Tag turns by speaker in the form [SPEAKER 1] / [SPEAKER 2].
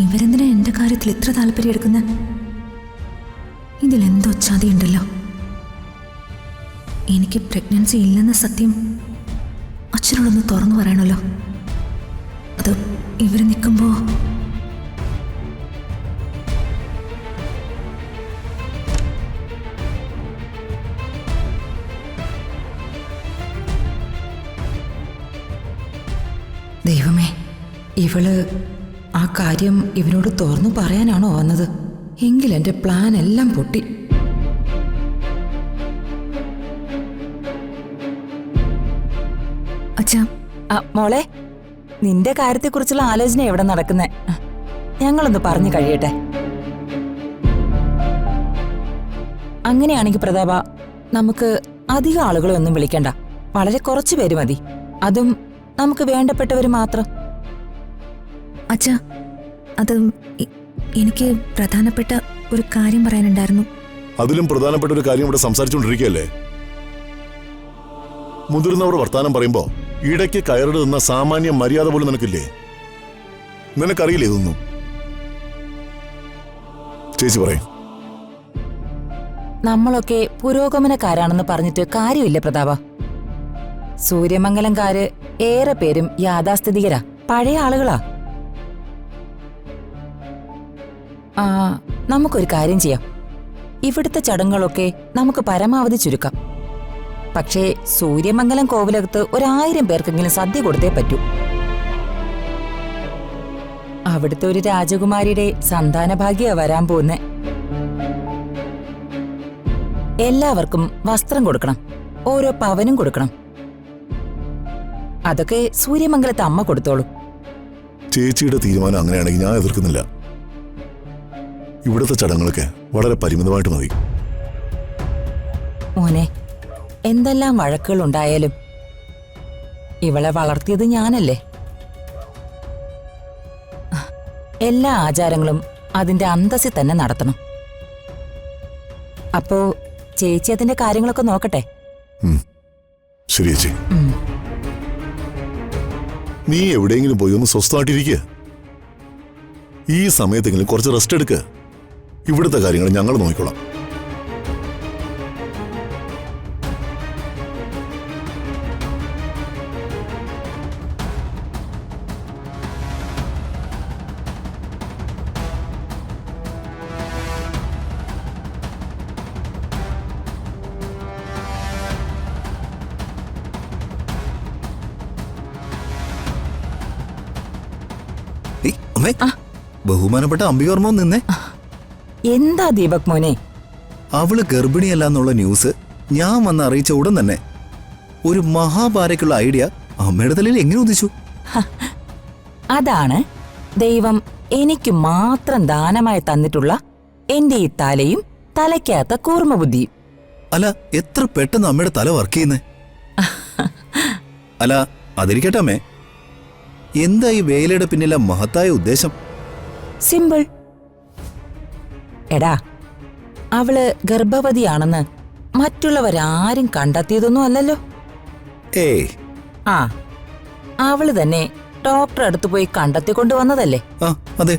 [SPEAKER 1] ഇവരെന്തിനാ എന്റെ കാര്യത്തിൽ ഇത്ര താല്പര്യം എടുക്കുന്നത്? ഇതിലെന്തോ ചതിയുണ്ടല്ലോ. എനിക്ക് പ്രഗ്നൻസി ഇല്ലെന്ന സത്യം അച്ഛനോടൊന്ന് തുറന്നു പറയണല്ലോ. അത് ഇവർ നിൽക്കുമ്പോ
[SPEAKER 2] ദൈവമേ, ഇവള് ആ കാര്യം ഇവനോട് തുറന്നു പറയാനാണോ വന്നത്? എങ്കിൽ എന്റെ പ്ലാൻ എല്ലാം പൊട്ടി.
[SPEAKER 1] അച്ഛാ,
[SPEAKER 2] മോളെ, നിന്റെ കാര്യത്തെക്കുറിച്ചുള്ള ആലോചന എവിടെ നടക്കുന്നേ? ഞങ്ങളൊന്ന് പറഞ്ഞു കഴിയട്ടെ. അങ്ങനെയാണെങ്കിൽ പ്രതാപ, നമുക്ക് അധികം ആളുകളെ ഒന്നും വിളിക്കണ്ട. വളരെ കുറച്ചു പേര് മതി. അതും നമുക്ക് വേണ്ടപ്പെട്ടവര് മാത്രം.
[SPEAKER 1] അച്ഛാ, അത് എനിക്ക് പ്രധാനപ്പെട്ട ഒരു കാര്യം പറയാനുണ്ടായിരുന്നു.
[SPEAKER 3] അതിലും പ്രധാനപ്പെട്ട ഒരു കാര്യം ഇവിടെ സംസാരിച്ചുകൊണ്ടിരിക്കുകയല്ലേ? മുതിർന്നവർ വർത്താനം പറയുമ്പോ ഇടയ്ക്ക് കയറിട് നിന്ന സാമാന്യ മര്യാദ പോലും നിനക്കില്ലേ? നിനക്കറിയില്ലേ ഇതൊന്നും? ചേച്ചി പറയും.
[SPEAKER 2] നമ്മളൊക്കെ പുരോഗമനക്കാരാണെന്ന് പറഞ്ഞിട്ട് കാര്യമില്ല പ്രതാപ. സൂര്യമംഗലംകാര് ഏറെ പേരും യാഥാസ്ഥിതികരാ, പഴയ ആളുകളാ. നമുക്കൊരു കാര്യം ചെയ്യാം. ഇവിടുത്തെ ചടങ്ങുകളൊക്കെ നമുക്ക് പരമാവധി ചുരുക്കാം. പക്ഷേ സൂര്യമംഗലം കോവിലകത്ത് 1000 പേർക്കെങ്കിലും സദ്യ കൊടുത്തേ പറ്റൂ. അവിടുത്തെ ഒരു രാജകുമാരിയുടെ സന്താനഭാഗ്യ വരാൻ പോകുന്നേ. എല്ലാവർക്കും വസ്ത്രം കൊടുക്കണം, ഓരോ പവനും കൊടുക്കണം. അതൊക്കെ സൂര്യമംഗലത്തെ അമ്മ കൊടുത്തോളൂ.
[SPEAKER 3] ചേച്ചിയുടെ തീരുമാനം അങ്ങനെയാണെങ്കിൽ ഞാൻ എതിർക്കുന്നില്ല. ഇവിടുത്തെ ചടങ്ങുകളൊക്കെ വളരെ പരിമിതമായിട്ട് മതി.
[SPEAKER 2] മോനെ, എന്തെല്ലാം വഴക്കുകൾ ഉണ്ടായാലും ഇവളെ വളർത്തിയത് ഞാനല്ലേ. എല്ലാ ആചാരങ്ങളും അതിന്റെ അന്തസ്സിൽ തന്നെ നടത്തണം. അപ്പോ ചേച്ചി അതിന്റെ കാര്യങ്ങളൊക്കെ നോക്കട്ടെ.
[SPEAKER 3] ശരി ചേച്ചി. നീ എവിടെയെങ്കിലും പോയി ഒന്ന് സ്വസ്ഥമായിട്ടിരിക്കുക. ഈ സമയത്തെങ്കിലും കുറച്ച് റെസ്റ്റ് എടുക്കുക. ഇവിടുത്തെ കാര്യങ്ങൾ ഞങ്ങൾ നോക്കിക്കോളാം.
[SPEAKER 4] ബഹുമാനപ്പെട്ട അംബികവർമ്മ നിന്നേ.
[SPEAKER 2] എന്താ ദീപക് മോനെ?
[SPEAKER 4] അവള് ഗർഭിണിയല്ല എന്നുള്ള ന്യൂസ് ഞാൻ വന്ന് അറിയിച്ച ഉടൻ തന്നെ ഒരു മഹാഭാരയ്ക്കുള്ള ഐഡിയ അമ്മയുടെ തലയിൽ എങ്ങനെ ഉദിച്ചു?
[SPEAKER 2] അതാണ് ദൈവം എനിക്ക് മാത്രം ദാനമായി തന്നിട്ടുള്ള എന്റെ ഈ തലയും തലയ്ക്കകത്ത കൂർമ്മബുദ്ധിയും.
[SPEAKER 4] അല്ല, എത്ര പെട്ടെന്ന് അമ്മയുടെ തല വർക്ക് ചെയ്യുന്നേ. അല്ല, അതിരിക്കട്ടെ അമ്മേ, എന്താ ഈ വേലയുടെ പിന്നിലെ മഹത്തായ ഉദ്ദേശം?
[SPEAKER 2] സിമ്പിൾ. എടാ, അവള് ഗർഭവതിയാണെന്ന് മറ്റുള്ളവരാരും കണ്ടെത്തിയതൊന്നും അല്ലല്ലോ.
[SPEAKER 4] ഏയ്,
[SPEAKER 2] അവള് തന്നെ ഡോക്ടറെ അടുത്ത് പോയി കണ്ടെത്തിക്കൊണ്ടുവന്നതല്ലേ.
[SPEAKER 4] അതെ.